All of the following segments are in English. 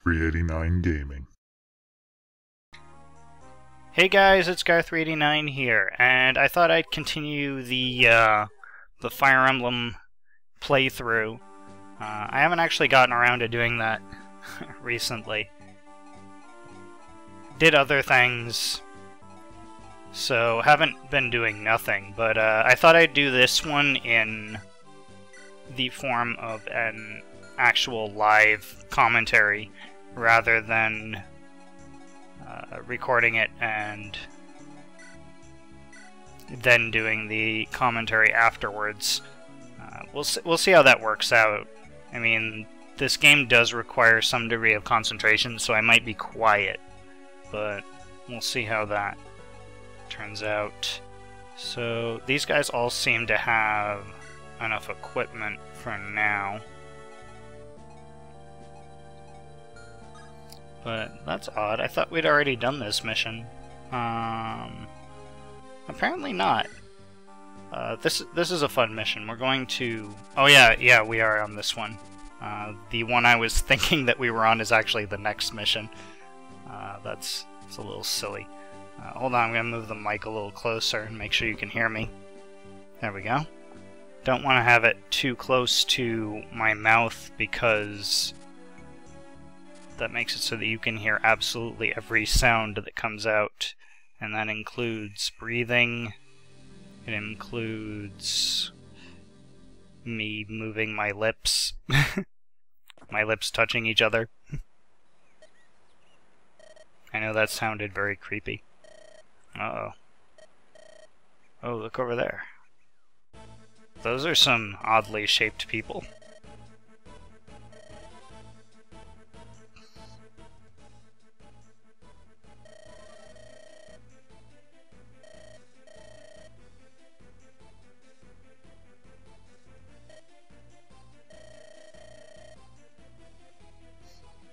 389 Gaming. Hey guys, it's Gar389 here, and I thought I'd continue the Fire Emblem playthrough. I haven't actually gotten around to doing that recently. Did other things, so haven't been doing nothing, but I thought I'd do this one in the form of an actual live commentary rather than recording it and then doing the commentary afterwards. We'll see how that works out. I mean, this game does require some degree of concentration, so I might be quiet, but we'll see how that turns out. So these guys all seem to have enough equipment for now. But that's odd. I thought we'd already done this mission. Apparently not. This is a fun mission. We're going to... Oh yeah, we are on this one. The one I was thinking that we were on is actually the next mission. It's a little silly. Hold on, I'm going to move the mic a little closer and make sure you can hear me. There we go. Don't want to have it too close to my mouth because that makes it so that you can hear absolutely every sound that comes out. And that includes breathing. It includes me moving my lips. My lips touching each other. I know that sounded very creepy. Uh-oh. Oh, look over there. Those are some oddly shaped people.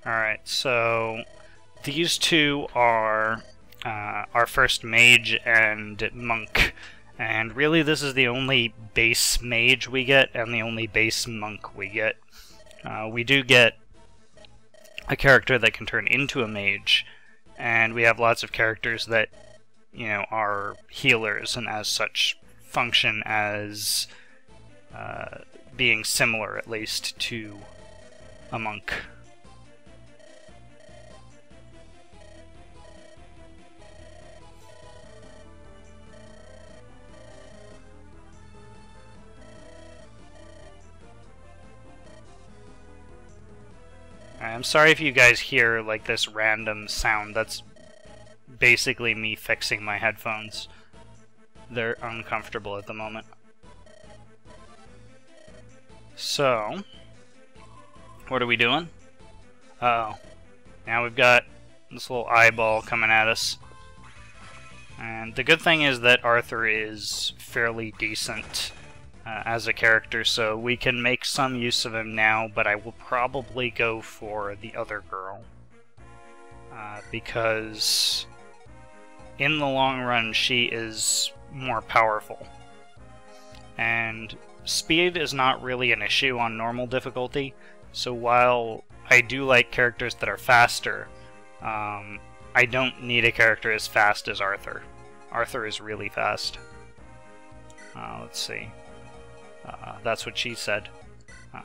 Alright, so these two are our first mage and monk. And really this is the only base mage we get and the only base monk we get. We do get a character that can turn into a mage, and we have lots of characters that, you know, are healers and as such function as being similar, at least, to a monk. I'm sorry if you guys hear like this random sound. That's basically me fixing my headphones. They're uncomfortable at the moment. So, what are we doing? Uh-oh. Now we've got this little eyeball coming at us. And the good thing is that Arthur is fairly decent as a character, so we can make some use of him now, but I will probably go for the other girl. Because in the long run, she is more powerful. And speed is not really an issue on normal difficulty, so while I do like characters that are faster, I don't need a character as fast as Arthur. Arthur is really fast. Let's see. That's what she said.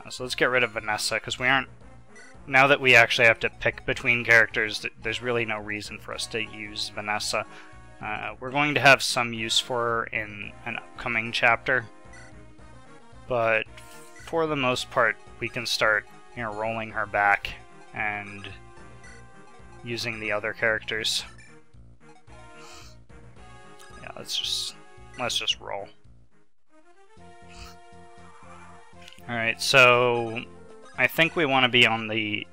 So let's get rid of Vanessa, because we aren't... Now that we actually have to pick between characters, there's really no reason for us to use Vanessa. We're going to have some use for her in an upcoming chapter, but for the most part, we can start, you know, rolling her back and using the other characters. Yeah, let's just roll. Alright, so I think we want to be on the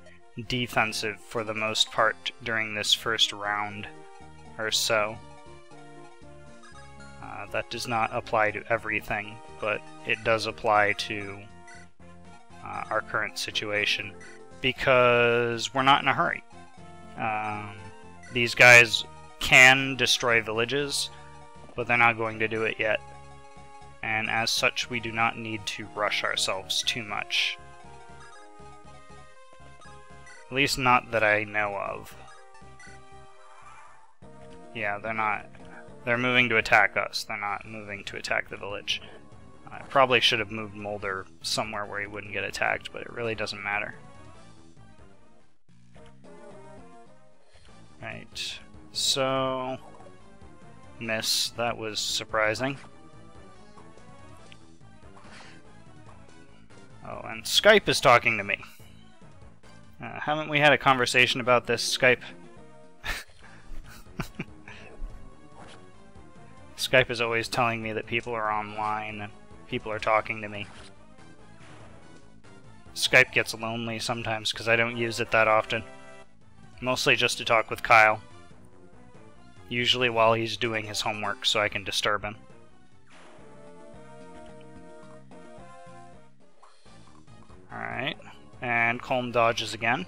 defensive for the most part during this first round or so. That does not apply to everything, but it does apply to our current situation, because we're not in a hurry. These guys can destroy villages, but they're not going to do it yet. And as such, we do not need to rush ourselves too much. At least not that I know of. Yeah, they're not. They're moving to attack us. They're not moving to attack the village. I probably should have moved Mulder somewhere where he wouldn't get attacked, but it really doesn't matter. Right. So... miss. That was surprising. Oh, and Skype is talking to me. Haven't we had a conversation about this, Skype? Skype is always telling me that people are online and people are talking to me. Skype gets lonely sometimes because I don't use it that often. Mostly just to talk with Kyle. Usually while he's doing his homework so I can disturb him. Alright, and colm dodges again.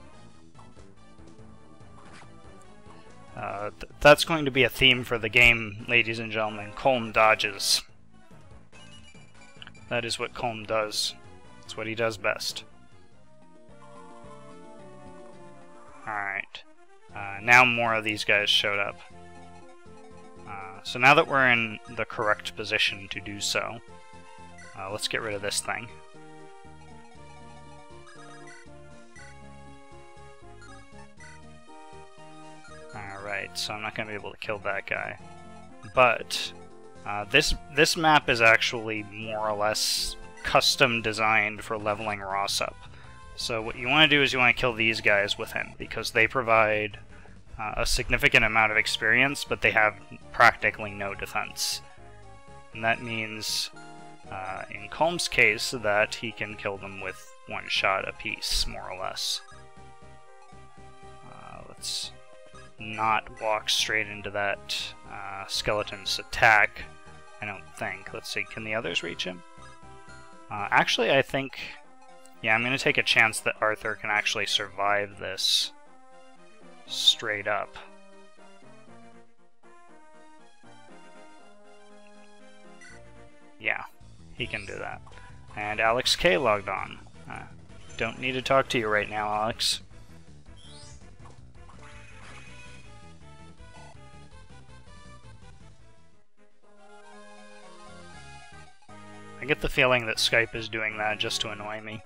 That's going to be a theme for the game, ladies and gentlemen. Colm dodges. That is what colm does. It's what he does best. Alright. Now more of these guys showed up. So now that we're in the correct position to do so, let's get rid of this thing. Alright, so I'm not going to be able to kill that guy. But this map is actually more or less custom designed for leveling Ross up. So what you want to do is you want to kill these guys with him, because they provide a significant amount of experience, but they have practically no defense. And that means, in Colm's case, that he can kill them with one shot apiece, more or less. Let's not walk straight into that skeleton's attack, I don't think. Let's see, can the others reach him? Actually, I think... yeah, I'm going to take a chance that Arthur can actually survive this straight up. Yeah, he can do that. And Alex K logged on. Don't need to talk to you right now, Alex. I get the feeling that Skype is doing that just to annoy me.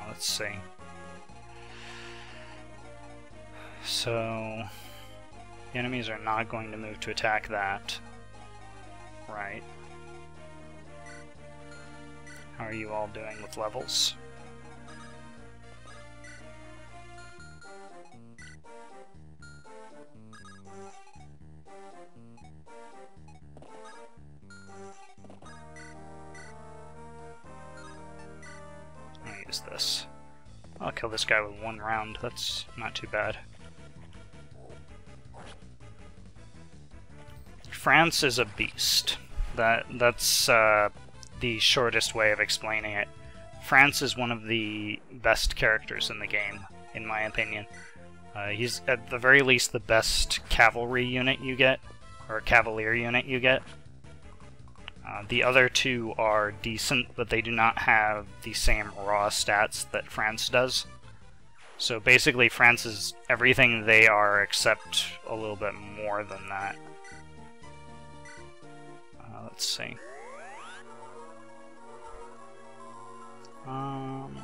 Let's see. So, the enemies are not going to move to attack that. Right. How are you all doing with levels? I'll use this. I'll kill this guy with one round, that's not too bad. France is a beast. That's the shortest way of explaining it. France is one of the best characters in the game, in my opinion. He's at the very least the best cavalry unit you get, or cavalier unit you get. The other two are decent, but they do not have the same raw stats that France does. So basically France is everything they are except a little bit more than that. Let's see. I'm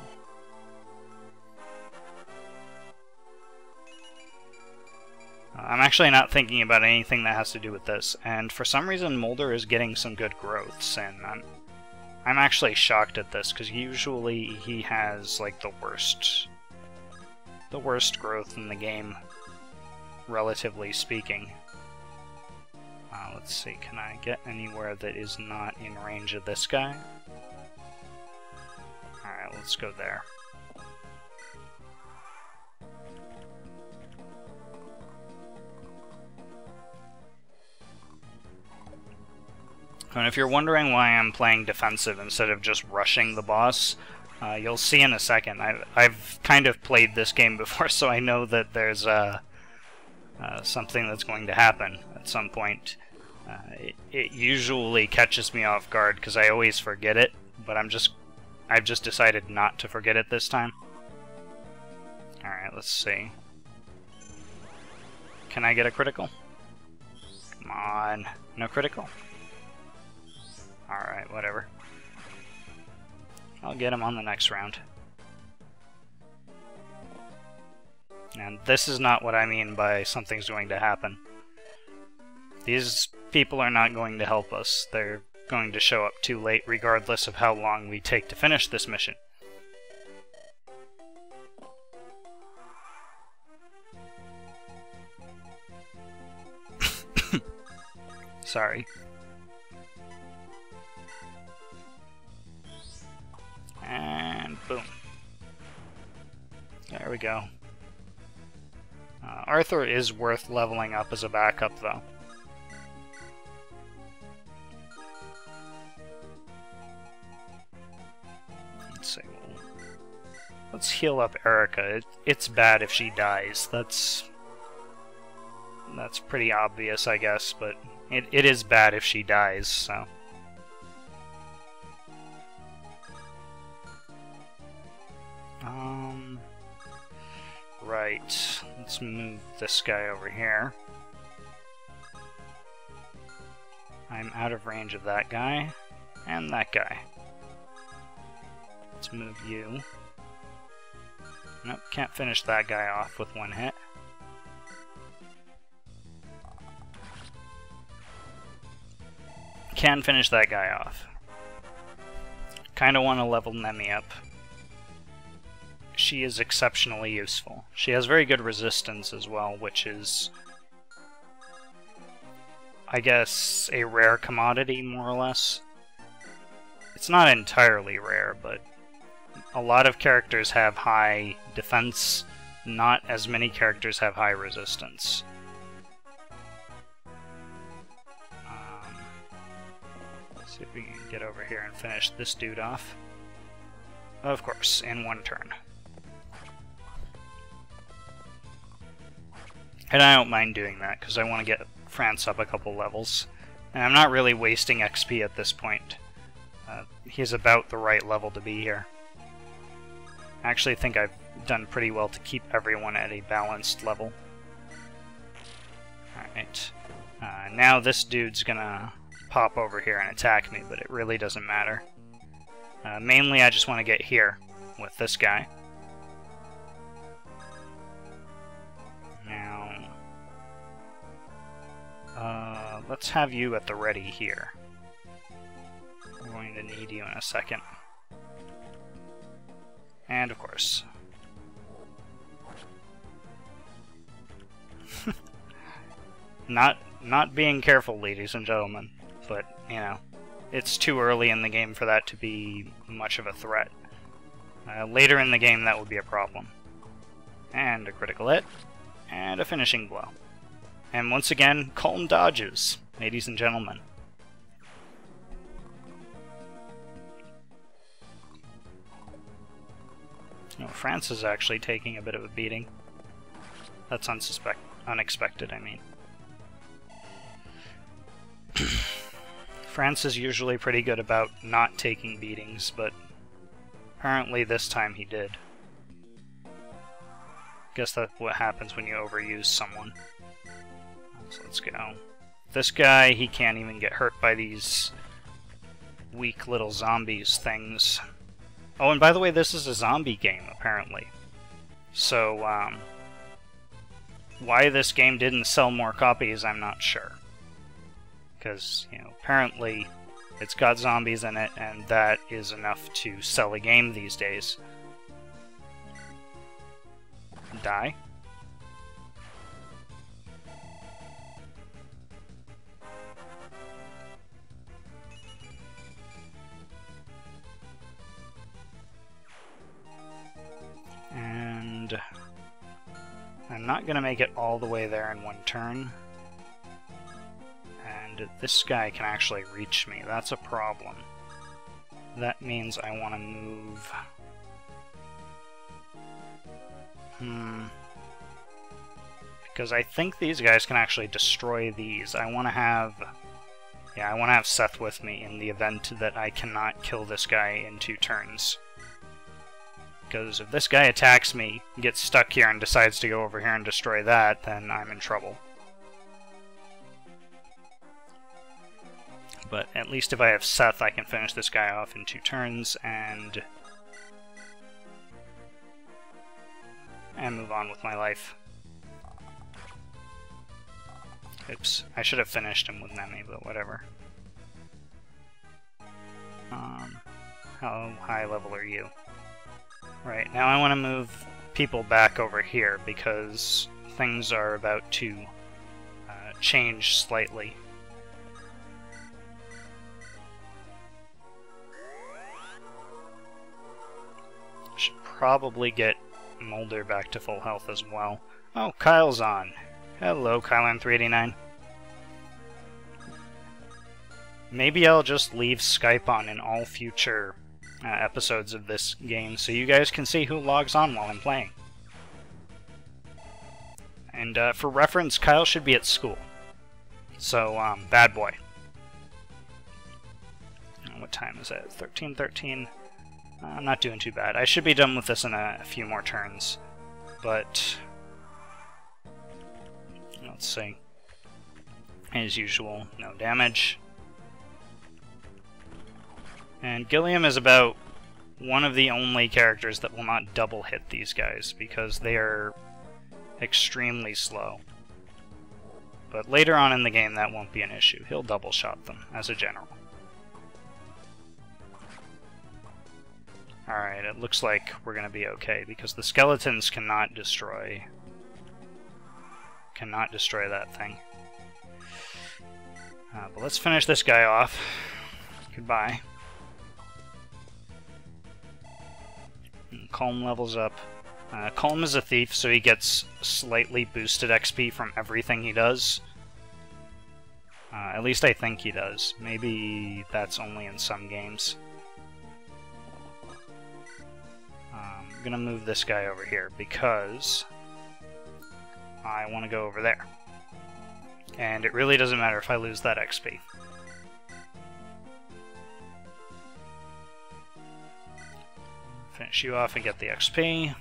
actually not thinking about anything that has to do with this, and for some reason Mulder is getting some good growths, and I'm actually shocked at this, because usually he has like the worst growth in the game, relatively speaking. Let's see, can I get anywhere that is not in range of this guy? Alright, let's go there. And if you're wondering why I'm playing defensive instead of just rushing the boss, you'll see in a second. I've kind of played this game before, so I know that there's something that's going to happen at some point. It usually catches me off guard because I always forget it, but I've just decided not to forget it this time. Alright, let's see. Can I get a critical? Come on. No critical? Alright, whatever. I'll get him on the next round. And this is not what I mean by something's going to happen. These people are not going to help us. They're going to show up too late regardless of how long we take to finish this mission. Sorry. And boom. There we go. Arthur is worth leveling up as a backup, though. Let's see. Let's heal up Erica. It's bad if she dies. That's pretty obvious, I guess, but it is bad if she dies, so... Right. Let's move this guy over here. I'm out of range of that guy, and that guy. Let's move you. Nope, can't finish that guy off with one hit. Can finish that guy off. Kinda want to level Nemi up. She is exceptionally useful. She has very good resistance as well, which is, I guess, a rare commodity, more or less. It's not entirely rare, but a lot of characters have high defense, not as many characters have high resistance. Let's see if we can get over here and finish this dude off. Of course, in one turn. And I don't mind doing that, because I want to get France up a couple levels. And I'm not really wasting XP at this point. He's about the right level to be here. I actually think I've done pretty well to keep everyone at a balanced level. Alright. Now this dude's gonna pop over here and attack me, but it really doesn't matter. Mainly I just want to get here with this guy. Let's have you at the ready here. We're going to need you in a second. And of course. Not being careful, ladies and gentlemen, but, you know, it's too early in the game for that to be much of a threat. Later in the game, that would be a problem. And a critical hit, and a finishing blow. And once again, colm dodges, ladies and gentlemen. Oh, France is actually taking a bit of a beating. That's unexpected, I mean. France is usually pretty good about not taking beatings, but apparently this time he did. Guess that's what happens when you overuse someone. So let's go. This guy, he can't even get hurt by these weak little zombies things. Oh, and by the way, this is a zombie game, apparently. So, why this game didn't sell more copies, I'm not sure. Because, you know, apparently it's got zombies in it, and that is enough to sell a game these days. Die. And I'm not going to make it all the way there in one turn. And this guy can actually reach me. That's a problem. That means I want to move... Because I think these guys can actually destroy these. I want to have... Yeah, I want to have Seth with me in the event that I cannot kill this guy in 2 turns. Because if this guy attacks me, gets stuck here, and decides to go over here and destroy that, then I'm in trouble. But at least if I have Seth, I can finish this guy off in 2 turns, and move on with my life. Oops, I should have finished him with Nemi, but whatever. How high level are you? Right, now I want to move people back over here, because things are about to change slightly. Should probably get Mulder back to full health as well. Oh, Kyle's on. Hello, Kylan389. Maybe I'll just leave Skype on in all future episodes of this game so you guys can see who logs on while I'm playing. And for reference, Kyle should be at school. So, bad boy. What time is it? 13:13. I'm not doing too bad. I should be done with this in a few more turns, but let's see. As usual, no damage. And Gilliam is about one of the only characters that will not double hit these guys, because they are extremely slow. But later on in the game that won't be an issue. He'll double shot them, as a general. Alright, it looks like we're going to be okay, because the skeletons cannot destroy that thing. But let's finish this guy off. Goodbye. And colm levels up. Colm is a thief, so he gets slightly boosted XP from everything he does. At least I think he does. Maybe that's only in some games. I'm gonna move this guy over here because I want to go over there. And it really doesn't matter if I lose that XP. Finish you off and get the XP.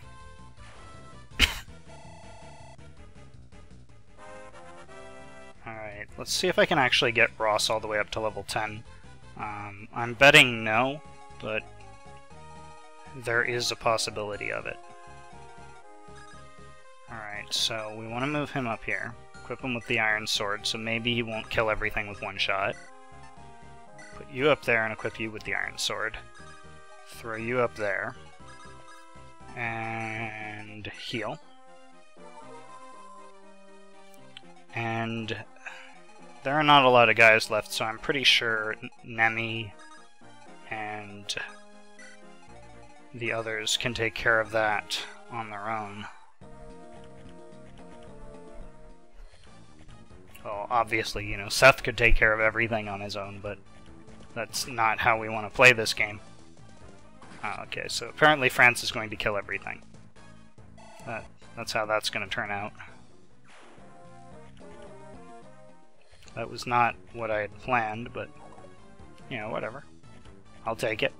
Alright, let's see if I can actually get Ross all the way up to level 10. I'm betting no, but there is a possibility of it. Alright, so we want to move him up here. Equip him with the iron sword, so maybe he won't kill everything with one shot. Put you up there and equip you with the iron sword. Throw you up there. And heal. And there are not a lot of guys left, so I'm pretty sure Nemi and the others can take care of that on their own. Well, obviously, you know, Seth could take care of everything on his own, but that's not how we want to play this game. Okay, so apparently France is going to kill everything. That's how that's going to turn out. That was not what I had planned, but, you know, whatever. I'll take it.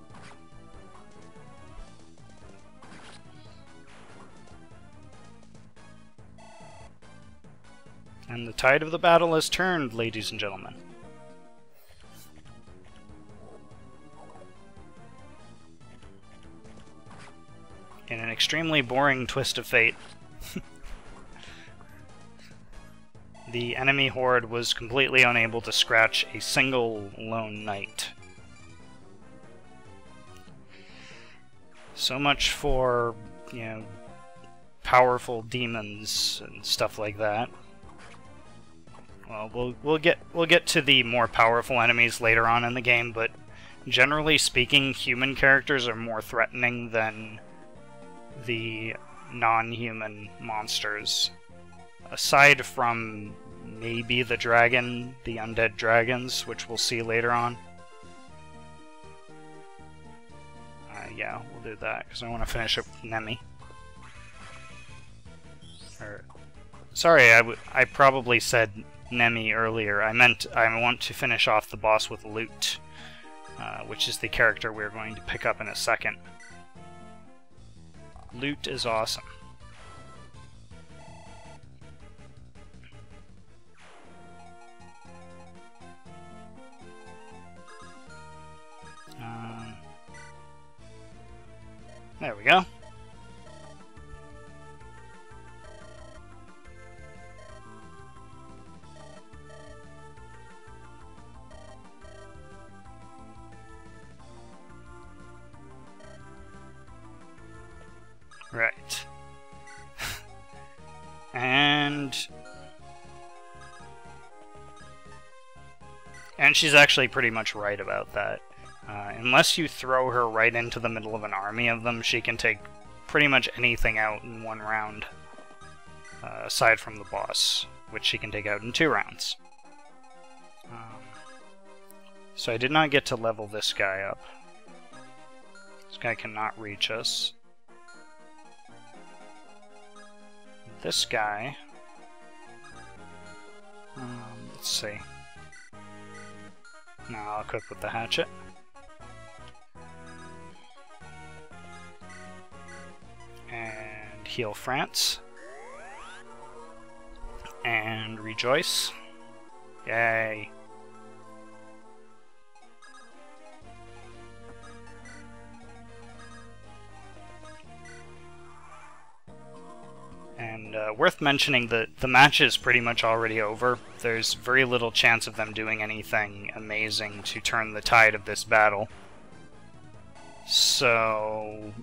And the tide of the battle has turned, ladies and gentlemen. In an extremely boring twist of fate, the enemy horde was completely unable to scratch a single lone knight. So much for, you know, powerful demons and stuff like that. Well, we'll get to the more powerful enemies later on in the game, but generally speaking, human characters are more threatening than the non-human monsters. Aside from maybe the dragon, the undead dragons, which we'll see later on. Yeah, we'll do that, because I want to finish up with Nemi. Sorry, I probably said Nemi earlier. I meant I want to finish off the boss with Lute, which is the character we're going to pick up in a second. Lute is awesome. There we go. Right. And she's actually pretty much right about that. Unless you throw her right into the middle of an army of them, she can take pretty much anything out in one round. Aside from the boss, which she can take out in 2 rounds. So I did not get to level this guy up. This guy cannot reach us. This guy... let's see. No, I'll equip with the hatchet. And heal France. And rejoice. Yay. And worth mentioning that the match is pretty much already over. There's very little chance of them doing anything amazing to turn the tide of this battle. So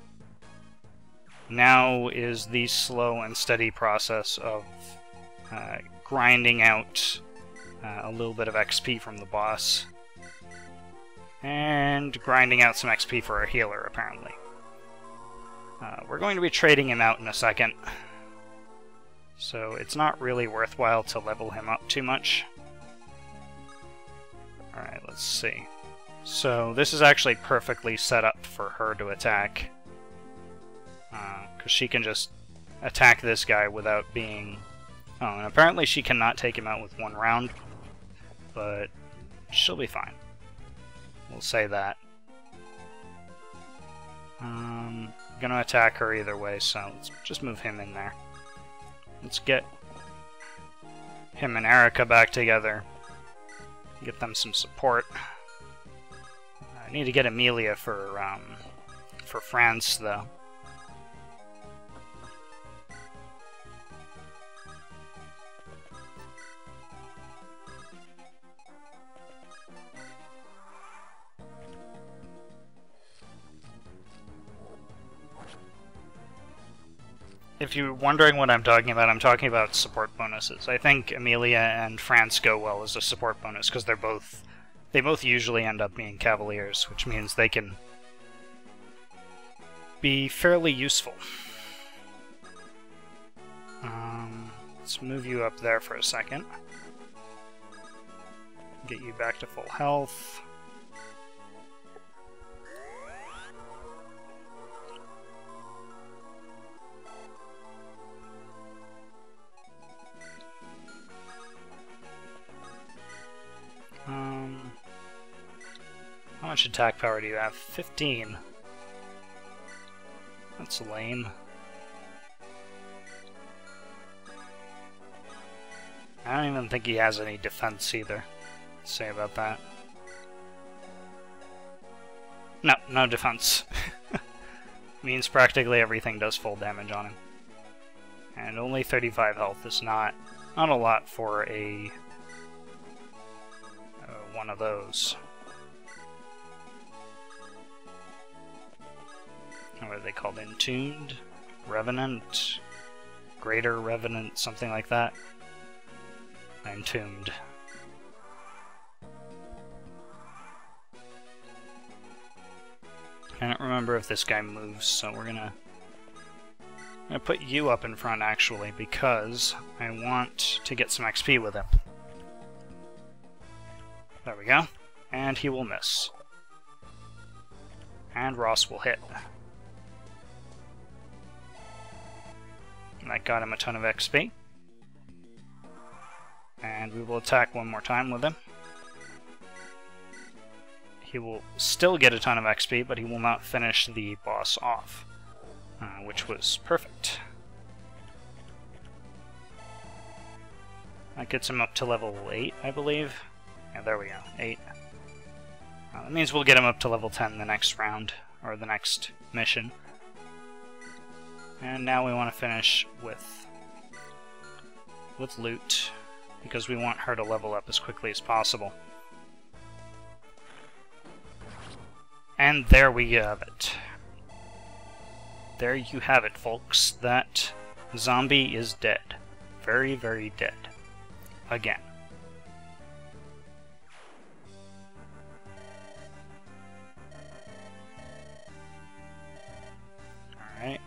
now is the slow and steady process of grinding out a little bit of XP from the boss. And grinding out some XP for a healer, apparently. We're going to be trading him out in a second. So it's not really worthwhile to level him up too much. Alright, let's see. So this is actually perfectly set up for her to attack. Because she can just attack this guy without being... Oh, and apparently she cannot take him out with 1 round. But she'll be fine. We'll say that. I'm gonna attack her either way, so let's just move him in there. Let's get him and Erica back together. Get them some support. I need to get Amelia for France, though. If you're wondering what I'm talking talking about support bonuses. I think Amelia and France go well as a support bonus because they both usually end up being Cavaliers, which means they can be fairly useful. Let's move you up there for a second. Get you back to full health. How much attack power do you have? 15. That's lame. I don't even think he has any defense either. Let's say about that. No, no defense. Means practically everything does full damage on him. And only 35 health is not a lot for a one of those. What are they called? Entombed? Revenant? Greater Revenant? Something like that? Entombed. I don't remember if this guy moves, so we're gonna put you up in front, actually, because I want to get some XP with him. There we go. And he will miss. And Ross will hit. And that got him a ton of XP. And we will attack one more time with him. He will still get a ton of XP, but he will not finish the boss off. which was perfect. That gets him up to level 8, I believe. Yeah, there we go, 8. That means we'll get him up to level 10 the next round, or the next mission. And now we want to finish with Lute, because we want her to level up as quickly as possible. And there we have it. There you have it, folks. That zombie is dead. Very, very dead. Again. Alright.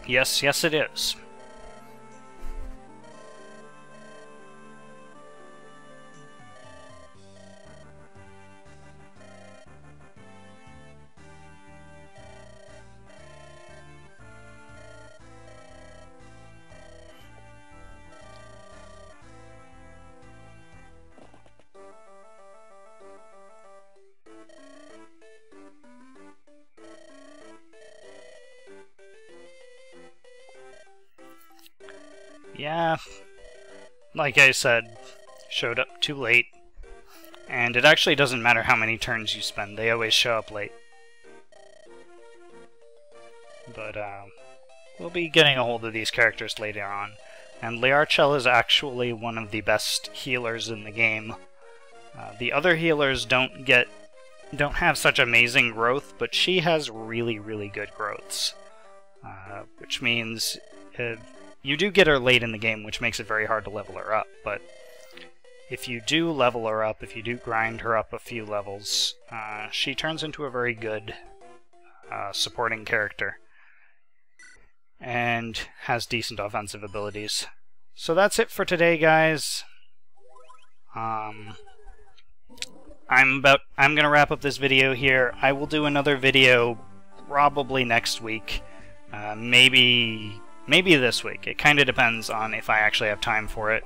Yes, yes it is. Yeah, like I said, showed up too late. And it actually doesn't matter how many turns you spend, they always show up late. But, we'll be getting a hold of these characters later on. And Liarchel is actually one of the best healers in the game. The other healers don't have such amazing growth, but she has really, really good growths. Which means you do get her late in the game, which makes it very hard to level her up, but if you do level her up, if you do grind her up a few levels, she turns into a very good supporting character, and has decent offensive abilities. So that's it for today, guys. I'm gonna wrap up this video here. I will do another video probably next week, maybe this week. It kind of depends on if I actually have time for it.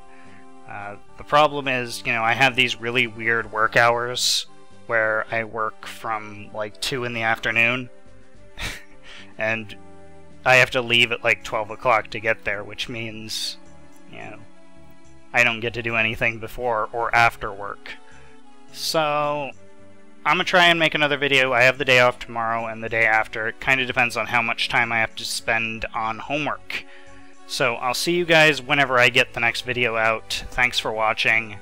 The problem is, you know, I have these really weird work hours where I work from like 2 in the afternoon and I have to leave at like 12 o'clock to get there, which means, you know, I don't get to do anything before or after work. So I'm gonna try and make another video. I have the day off tomorrow and the day after. It kind of depends on how much time I have to spend on homework. So I'll see you guys whenever I get the next video out. Thanks for watching,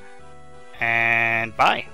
and bye!